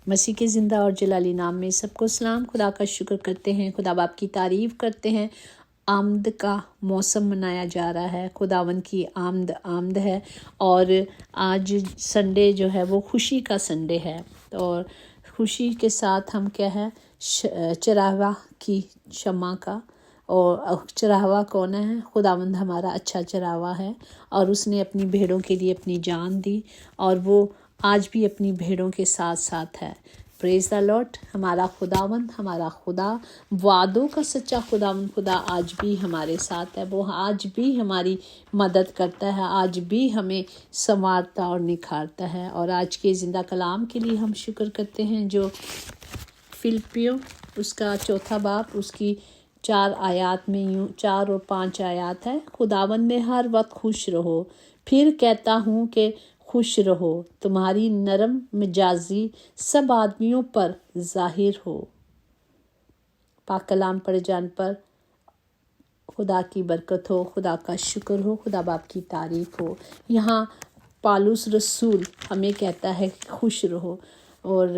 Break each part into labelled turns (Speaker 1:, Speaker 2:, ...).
Speaker 1: مسیح کے زندہ اور جلالی نام میں سب کو سلام۔ خدا کا شکر کرتے ہیں، خدا باپ کی تعریف کرتے ہیں۔ آمد کا موسم منایا جا رہا ہے، خداوند کی آمد ہے، اور آج سنڈے جو ہے وہ خوشی کا سنڈے ہے، اور خوشی کے ساتھ ہم کیا ہے، چراغاں کی شمع کا، اور چراغاں کون ہے؟ خداوند ہمارا اچھا چراغاں ہے، اور اس نے اپنی بھیڑوں کے لیے اپنی جان دی، اور وہ آج بھی اپنی بھیڑوں کے ساتھ ساتھ ہے۔ پریز دا لارڈ۔ ہمارا خداوند، ہمارا خدا وعدوں کا سچا خداوند خدا آج بھی ہمارے ساتھ ہے، وہ آج بھی ہماری مدد کرتا ہے، آج بھی ہمیں سنوارتا اور نکھارتا ہے۔ اور آج کے زندہ کلام کے لیے ہم شکر کرتے ہیں، جو فلپیوں اس کا 4 باب اس کی 4 آیات میں 4 اور 5 آیات ہے۔ خداوند میں ہر وقت خوش رہو، پھر کہتا ہوں کہ خوش رہو، تمہاری نرم مزاجی سب آدمیوں پر ظاہر ہو۔ پاک کلام پڑھ جان پر خدا کی برکت ہو، خدا کا شکر ہو، خدا باپ کی تعریف ہو۔ یہاں پالوس رسول ہمیں کہتا ہے کہ خوش رہو، اور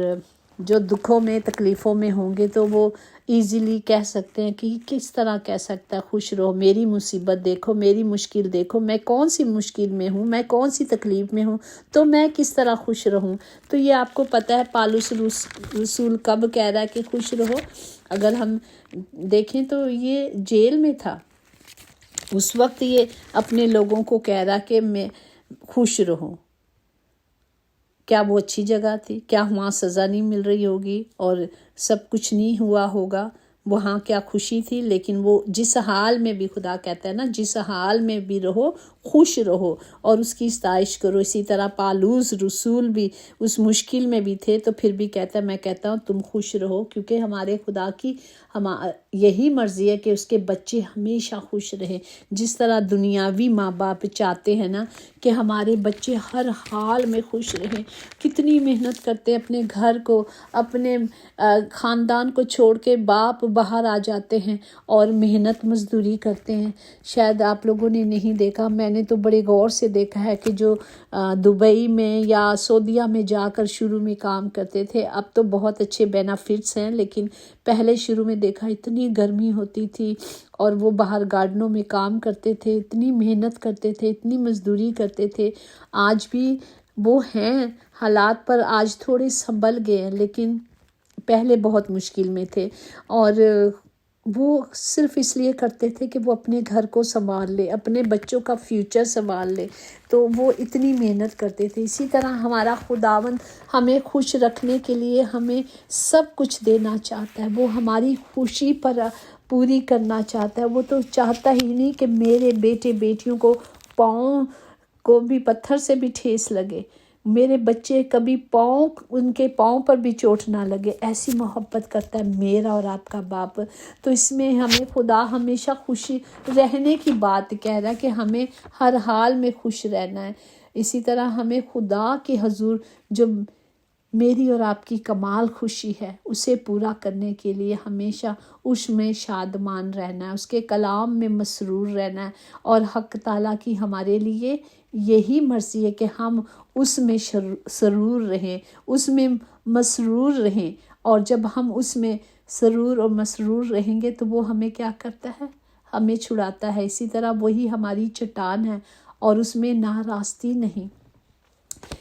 Speaker 1: جو دکھوں میں تکلیفوں میں ہوں گے تو وہ ایزیلی کہہ سکتے ہیں کہ کس طرح کہہ سکتا ہے خوش رہو، میری مصیبت دیکھو، میری مشکل دیکھو، میں کون سی مشکل میں ہوں، میں کون سی تکلیف میں ہوں، تو میں کس طرح خوش رہوں۔ تو یہ آپ کو پتہ ہے پالوس رسول کب کہہ رہا ہے کہ خوش رہو؟ اگر ہم دیکھیں تو یہ جیل میں تھا، اس وقت یہ اپنے لوگوں کو کہہ رہا کہ میں خوش رہو۔ کیا وہ اچھی جگہ تھی؟ کیا وہاں سزا نہیں مل رہی ہوگی اور سب کچھ نہیں ہوا ہوگا؟ وہاں کیا خوشی تھی؟ لیکن وہ جس حال میں بھی، خدا کہتا ہے نا، جس حال میں بھی رہو خوش رہو اور اس کی ستائش کرو۔ اسی طرح پالوس رسول بھی اس مشکل میں بھی تھے، تو پھر بھی کہتا ہے، میں کہتا ہوں تم خوش رہو، کیونکہ ہمارے خدا کی یہی مرضی ہے کہ اس کے بچے ہمیشہ خوش رہیں۔ جس طرح دنیاوی ماں باپ چاہتے ہیں نا کہ ہمارے بچے ہر حال میں خوش رہیں، کتنی محنت کرتے ہیں، اپنے گھر کو، اپنے خاندان کو چھوڑ کے باپ باہر آ جاتے ہیں اور محنت مزدوری کرتے ہیں۔ شاید آپ لوگوں نے نہیں دیکھا، میں نے تو بڑے غور سے دیکھا ہے کہ جو دبئی میں یا سعودیہ میں جا کر شروع میں کام کرتے تھے، اب تو بہت اچھے بینیفٹس ہیں، لیکن پہلے شروع میں دیکھا اتنی گرمی ہوتی تھی، اور وہ باہر گارڈنوں میں کام کرتے تھے، اتنی محنت کرتے تھے، اتنی مزدوری کرتے تھے۔ آج بھی وہ ہیں حالات، پر آج تھوڑے سنبھل گئے ہیں، لیکن پہلے بہت مشکل میں تھے، اور وہ صرف اس لیے کرتے تھے کہ وہ اپنے گھر کو سنبھال لے، اپنے بچوں کا فیوچر سنبھال لے، تو وہ اتنی محنت کرتے تھے۔ اسی طرح ہمارا خداوند ہمیں خوش رکھنے کے لیے ہمیں سب کچھ دینا چاہتا ہے، وہ ہماری خوشی پر پوری کرنا چاہتا ہے۔ وہ تو چاہتا ہی نہیں کہ میرے بیٹے بیٹیوں کو پاؤں کو بھی پتھر سے بھی ٹھیس لگے، میرے بچے کبھی ان کے پاؤں پر بھی چوٹ نہ لگے، ایسی محبت کرتا ہے میرا اور آپ کا باپ۔ تو اس میں ہمیں خدا ہمیشہ خوشی رہنے کی بات کہہ رہا ہے کہ ہمیں ہر حال میں خوش رہنا ہے۔ اسی طرح ہمیں خدا کے حضور جو میری اور آپ کی کمال خوشی ہے، اسے پورا کرنے کے لیے ہمیشہ اس میں شادمان رہنا ہے، اس کے کلام میں مسرور رہنا ہے، اور حق تعالیٰ کی ہمارے لیے یہی مرضی ہے کہ ہم اس میں سرور رہیں، اس میں مسرور رہیں، اور جب ہم اس میں سرور اور مسرور رہیں گے تو وہ ہمیں کیا کرتا ہے؟ ہمیں چھڑاتا ہے۔ اسی طرح وہی ہماری چٹان ہے، اور اس میں ناراستی نہیں۔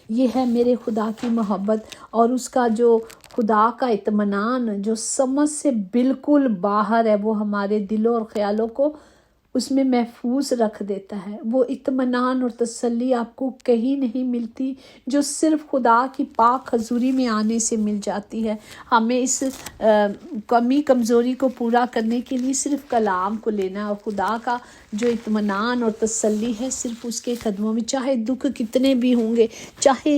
Speaker 1: یہ ہے میرے خدا کی محبت، اور اس کا جو خدا کا اطمینان جو سمجھ سے بالکل باہر ہے، وہ ہمارے دلوں اور خیالوں کو اس میں محفوظ رکھ دیتا ہے۔ وہ اطمینان اور تسلی آپ کو کہیں نہیں ملتی، جو صرف خدا کی پاک حضوری میں آنے سے مل جاتی ہے۔ ہمیں اس کمی کمزوری کو پورا کرنے کے لیے صرف کلام کو لینا ہے، اور خدا کا جو اطمینان اور تسلی ہے صرف اس کے قدموں میں، چاہے دکھ کتنے بھی ہوں گے، چاہے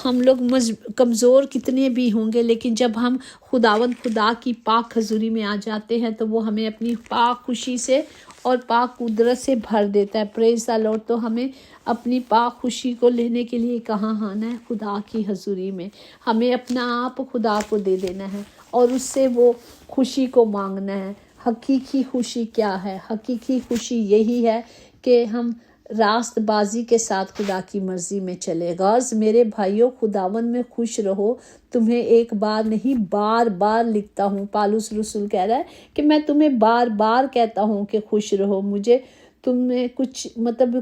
Speaker 1: ہم لوگ کمزور کتنے بھی ہوں گے، لیکن جب ہم خدا کی پاک حضوری میں آ جاتے ہیں تو وہ ہمیں اپنی پاک خوشی سے اور پاک قدرت سے بھر دیتا ہے۔ پریز دا لارڈ۔ تو ہمیں اپنی پاک خوشی کو لینے کے لیے کہاں آنا ہے؟ خدا کی حضوری میں۔ ہمیں اپنا آپ خدا کو دے دینا ہے، اور اس سے وہ خوشی کو مانگنا ہے۔ حقیقی خوشی کیا ہے؟ حقیقی خوشی یہی ہے کہ ہم راست بازی کے ساتھ خدا کی مرضی میں چلے. غرض میرے بھائیوں خداوند میں خوش رہو. تمہیں ایک بار نہیں بار بار لکھتا ہوں. پالوس رسول کہہ رہا ہے کہ میں تمہیں بار بار کہتا ہوں کہ خوش رہو. مجھے تمہیں کچھ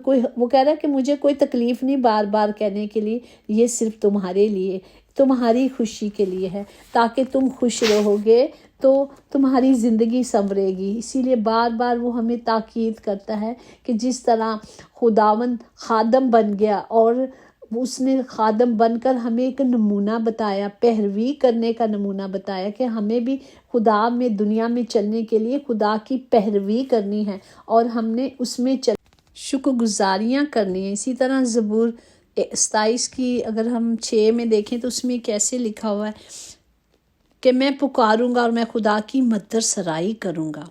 Speaker 1: کوئی، وہ کہہ رہا ہے کہ مجھے کوئی تکلیف نہیں بار بار کہنے کے لیے، یہ صرف تمہارے لیے، تمہاری خوشی کے لیے ہے، تاکہ تم خوش رہو گے تو تمہاری زندگی سنورے گی. اسی لیے بار بار وہ ہمیں تاکید کرتا ہے کہ جس طرح خداوند خادم بن گیا اور اس نے خادم بن کر ہمیں ایک نمونہ بتایا، پیروی کرنے کا نمونہ بتایا کہ ہمیں بھی خدا میں دنیا میں چلنے کے لیے خدا کی پیروی کرنی ہے اور ہم نے اس میں شکر گزاریاں کرنی ہیں. اسی طرح زبور 27 کی اگر ہم 6 میں دیکھیں تو اس میں کیسے لکھا ہوا ہے کہ میں پکاروں گا اور میں خدا کی مدد سرائی کروں گا.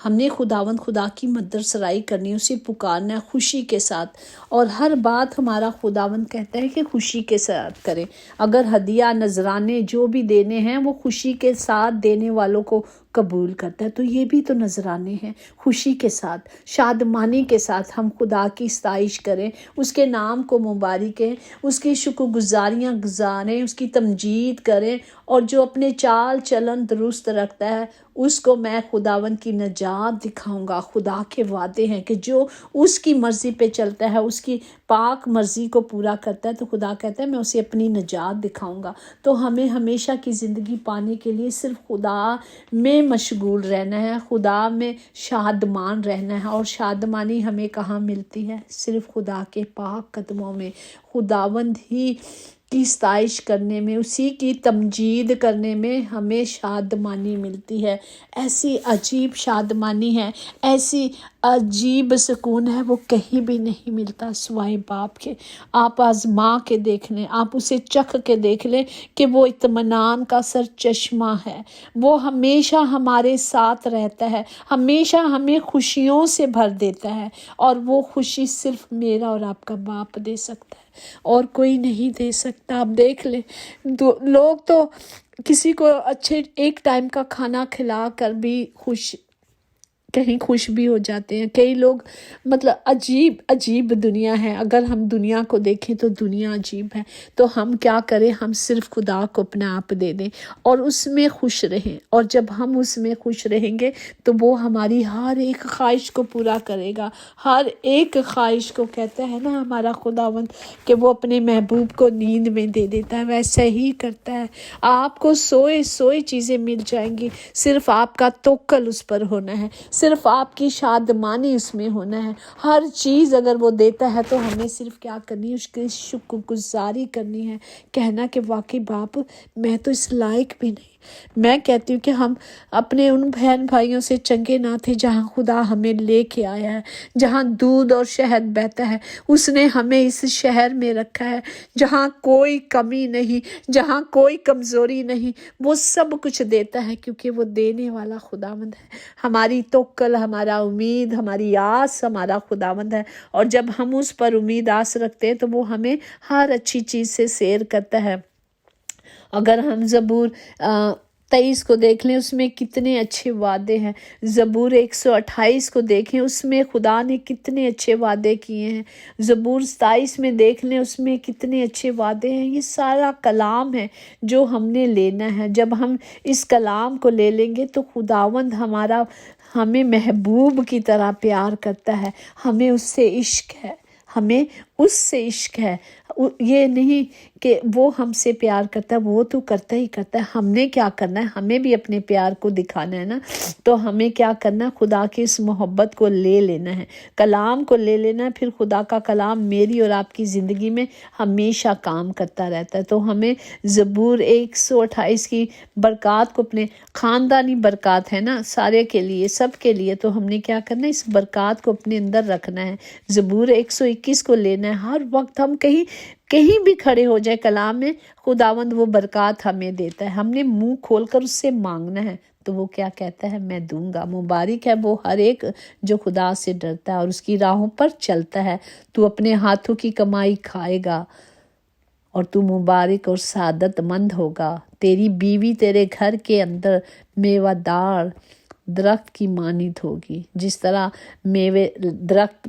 Speaker 1: ہم نے خدا کی مدد سرائی کرنی، اسے پکارنا ہے خوشی کے ساتھ، اور ہر بات ہمارا خداوند کہتا ہے کہ خوشی کے ساتھ کریں. اگر ہدیہ نذرانے جو بھی دینے ہیں وہ خوشی کے ساتھ دینے والوں کو قبول کرتا ہے، تو یہ بھی تو نذرانے ہیں. خوشی کے ساتھ، شادمانی کے ساتھ ہم خدا کی ستائش کریں، اس کے نام کو مبارک کہیں، اس کی شکر گزاریاں گزاریں، اس کی تمجید کریں. اور جو اپنے چال چلن درست رکھتا ہے اس کو میں خداوند کی نجات دکھاؤں گا. خدا کے وعدے ہیں کہ جو اس کی مرضی پہ چلتا ہے، اس کی پاک مرضی کو پورا کرتا ہے، تو خدا کہتا ہے میں اسے اپنی نجات دکھاؤں گا. تو ہمیں ہمیشہ کی زندگی پانے کے لیے صرف خدا میں مشغول رہنا ہے، خدا میں شادمان رہنا ہے. اور شادمانی ہمیں کہاں ملتی ہے؟ صرف خدا کے پاک قدموں میں، خداوند ہی کی ستائش کرنے میں، اسی کی تمجید کرنے میں ہمیں شادمانی ملتی ہے. ایسی عجیب شادمانی ہے، ایسی عجیب سکون ہے، وہ کہیں بھی نہیں ملتا سوائے باپ کے. آپ آزما کے دیکھ لیں، آپ اسے چکھ کے دیکھ لیں کہ وہ اطمینان کا سرچشمہ ہے. وہ ہمیشہ ہمارے ساتھ رہتا ہے، ہمیشہ ہمیں خوشیوں سے بھر دیتا ہے، اور وہ خوشی صرف میرا اور آپ کا باپ دے سکتا ہے اور کوئی نہیں دے سکتا. آپ دیکھ لیں لوگ تو کسی کو اچھے ایک ٹائم کا کھانا کھلا کر بھی کہیں خوش بھی ہو جاتے ہیں. کئی لوگ عجیب دنیا ہے. اگر ہم دنیا کو دیکھیں تو دنیا عجیب ہے. تو ہم کیا کریں؟ ہم صرف خدا کو اپنا آپ دے دیں اور اس میں خوش رہیں. اور جب ہم اس میں خوش رہیں گے تو وہ ہماری ہر ایک خواہش کو پورا کرے گا. ہر ایک خواہش کو کہتا ہے نا ہمارا خداوند کہ وہ اپنے محبوب کو نیند میں دے دیتا ہے، ویسا ہی کرتا ہے. آپ کو سوئے چیزیں مل جائیں گی، صرف آپ کا توکل اس پر ہونا ہے، صرف آپ کی شادمانی اس میں ہونا ہے. ہر چیز اگر وہ دیتا ہے تو ہمیں صرف کیا کرنی ہے؟ اس کی شکر گزاری کرنی ہے، کہنا کہ واقعی باپ میں تو اس لائق بھی نہیں. میں کہتی ہوں کہ ہم اپنے ان بہن بھائیوں سے چنگے نہ تھے جہاں خدا ہمیں لے کے آیا ہے، جہاں دودھ اور شہد بہتا ہے. اس نے ہمیں اس شہر میں رکھا ہے جہاں کوئی کمی نہیں، جہاں کوئی کمزوری نہیں. وہ سب کچھ دیتا ہے کیونکہ وہ دینے والا خداوند ہے. ہماری توکل، ہمارا امید، ہماری آس ہمارا خداوند ہے. اور جب ہم اس پر امید آس رکھتے ہیں تو وہ ہمیں ہر اچھی چیز سے سیر کرتا ہے. اگر ہم زبور 23 کو دیکھ لیں، اس میں کتنے اچھے وعدے ہیں. زبور 128 کو دیکھیں، اس میں خدا نے کتنے اچھے وعدے کیے ہیں. زبور 27 میں دیکھ لیں، اس میں کتنے اچھے وعدے ہیں. یہ سارا کلام ہے جو ہم نے لینا ہے. جب ہم اس کلام کو لے لیں گے تو خداوند ہمیں محبوب کی طرح پیار کرتا ہے. ہمیں اس سے عشق ہے. یہ نہیں کہ وہ ہم سے پیار کرتا ہے، وہ تو کرتا ہی کرتا ہے. ہم نے کیا کرنا ہے؟ ہمیں بھی اپنے پیار کو دکھانا ہے نا. تو ہمیں کیا کرنا ہے؟ خدا کی اس محبت کو لے لینا ہے، کلام کو لے لینا ہے. پھر خدا کا کلام میری اور آپ کی زندگی میں ہمیشہ کام کرتا رہتا ہے. تو ہمیں زبور 128 کی برکات کو، اپنے خاندانی برکات ہے نا سارے کے لیے، سب کے لیے، تو ہم نے کیا کرنا ہے؟ اس برکات کو اپنے اندر رکھنا ہے. زبور 121 کو لینا ہے. ہر وقت ہم کہیں بھی کھڑے ہو جائے کلام میں، خداوند وہ برکات ہمیں دیتا ہے. ہم نے منہ کھول کر اس سے مانگنا ہے. تو وہ کیا کہتا ہے؟ میں دوں گا. مبارک ہے وہ ہر ایک جو خدا سے ڈرتا ہے اور اس کی راہوں پر چلتا ہے. تو اپنے ہاتھوں کی کمائی کھائے گا اور تو مبارک اور سعادت مند ہوگا. تیری بیوی تیرے گھر کے اندر میوہ دار درخت کی مانند ہوگی. جس طرح درخت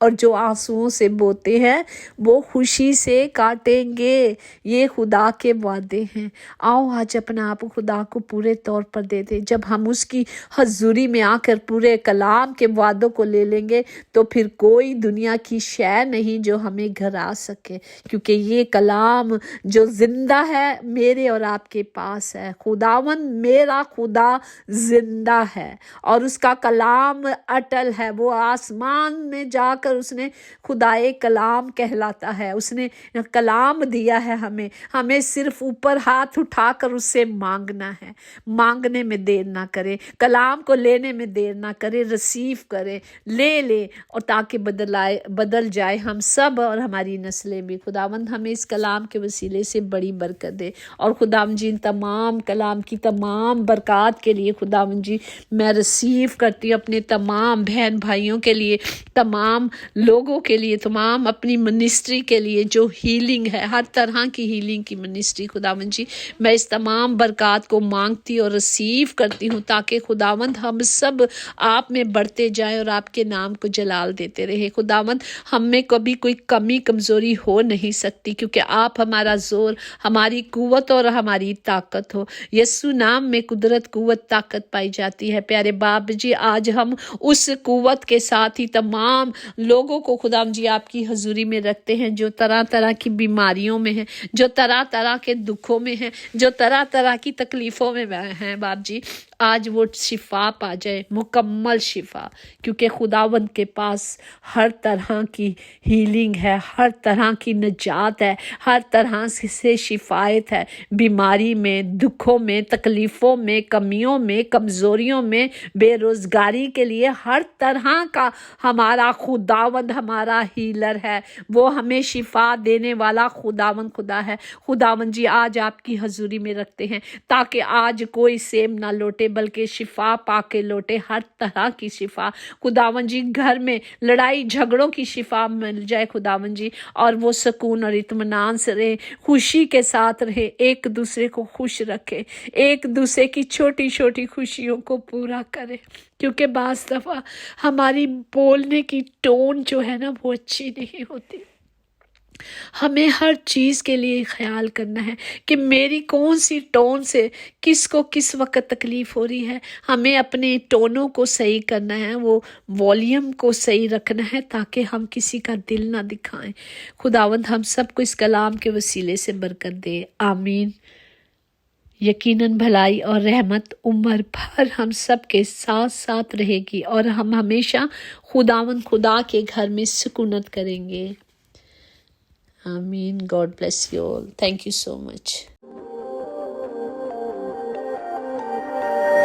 Speaker 1: اور جو آنسوؤں سے بوتے ہیں وہ خوشی سے کاٹیں گے۔ یہ خدا کے وعدے ہیں۔ آؤ آج اپنا آپ خدا کو پورے طور پر دے دیں۔ جب ہم اس کی حضوری میں آ کر پورے کلام کے وعدوں کو لے لیں گے تو پھر کوئی دنیا کی شے نہیں جو ہمیں گھرا سکے، کیونکہ یہ کلام جو زندہ ہے میرے اور آپ کے پاس ہے۔ خداوند میرا خدا زندہ ہے اور اس کا کلام اٹل ہے۔ وہ آسمان میں جا کر اس نے خدائے کلام کہلاتا ہے۔ اس نے کلام دیا ہے ہمیں صرف اوپر ہاتھ اٹھا کر اس سے مانگنا ہے۔ مانگنے میں دیر نہ کرے، کلام کو لینے میں دیر نہ کرے، ریسیو کرے، لے اور تاکہ بدل جائے ہم سب اور ہماری نسلیں بھی۔ خداوند ہمیں اس کلام کے وسیلے سے بڑی برکت دے، اور خداوند جی ان تمام کلام کی تمام برکات کے لیے خداوند جی میں ریسیو کرتی ہوں اپنے تمام بہن بھائیوں کے لیے، تمام لوگوں کے لیے، تمام اپنی منسٹری کے لیے جو ہیلنگ ہے، ہر طرح کی ہیلنگ کی منسٹری خداوند جی میں اس تمام برکات کو مانگتی اور ریسیو کرتی ہوں، تاکہ خداوند ہم سب آپ میں بڑھتے جائیں اور آپ کے نام کو جلال دیتے رہے۔ خداوند ہم میں کبھی کوئی کمی کمزوری ہو نہیں سکتی، کیونکہ آپ ہمارا زور، ہماری قوت اور ہماری طاقت ہو۔ یسوع نام میں قدرت، قوت، طاقت پائی جاتی ہے۔ پیارے باپ جی آج ہم اس قوت کے ساتھ ہی تمام لوگوں کو خداوند جی آپ کی حضوری میں رکھتے ہیں جو طرح طرح کی بیماریوں میں ہیں، جو طرح طرح کے دکھوں میں ہیں، جو طرح طرح کی تکلیفوں میں ہیں باپ جی، آج وہ شفا پا جائے، مکمل شفا، کیونکہ خداوند کے پاس ہر طرح کی ہیلنگ ہے، ہر طرح کی نجات ہے، ہر طرح سے شفایت ہے، بیماری میں، دکھوں میں، تکلیفوں میں، کمیوں میں، کمزوریوں میں، بے روزگاری کے لیے ہر طرح کا ہمارا خداوند ہمارا ہیلر ہے۔ وہ ہمیں شفا دینے والا خداوند خدا ہے۔ خداوند جی آج آپ کی حضوری میں رکھتے ہیں تاکہ آج کوئی سیم نہ لوٹے بلکہ شفا پا کے لوٹے، ہر طرح کی شفا۔ خداوند جی گھر میں لڑائی جھگڑوں کی شفا مل جائے خداوند جی، اور وہ سکون اور اطمینان سے رہے، خوشی کے ساتھ رہے، ایک دوسرے کو خوش رکھے، ایک دوسرے کی چھوٹی چھوٹی خوشیوں کو پورا کرے، کیونکہ بعض دفعہ ہماری بولنے کی ٹون جو ہے نا وہ اچھی نہیں ہوتی۔ ہمیں ہر چیز کے لیے خیال کرنا ہے کہ میری کون سی ٹون سے کس کو کس وقت تکلیف ہو رہی ہے۔ ہمیں اپنے ٹونوں کو صحیح کرنا ہے، وہ والیوم کو صحیح رکھنا ہے تاکہ ہم کسی کا دل نہ دکھائیں۔ خداوند ہم سب کو اس کلام کے وسیلے سے برکت دے، آمین۔ یقیناً بھلائی اور رحمت عمر بھر ہم سب کے ساتھ ساتھ رہے گی، اور ہم ہمیشہ خداوند خدا کے گھر میں سکونت کریں گے۔ آمین۔ God bless you all. Thank you so much.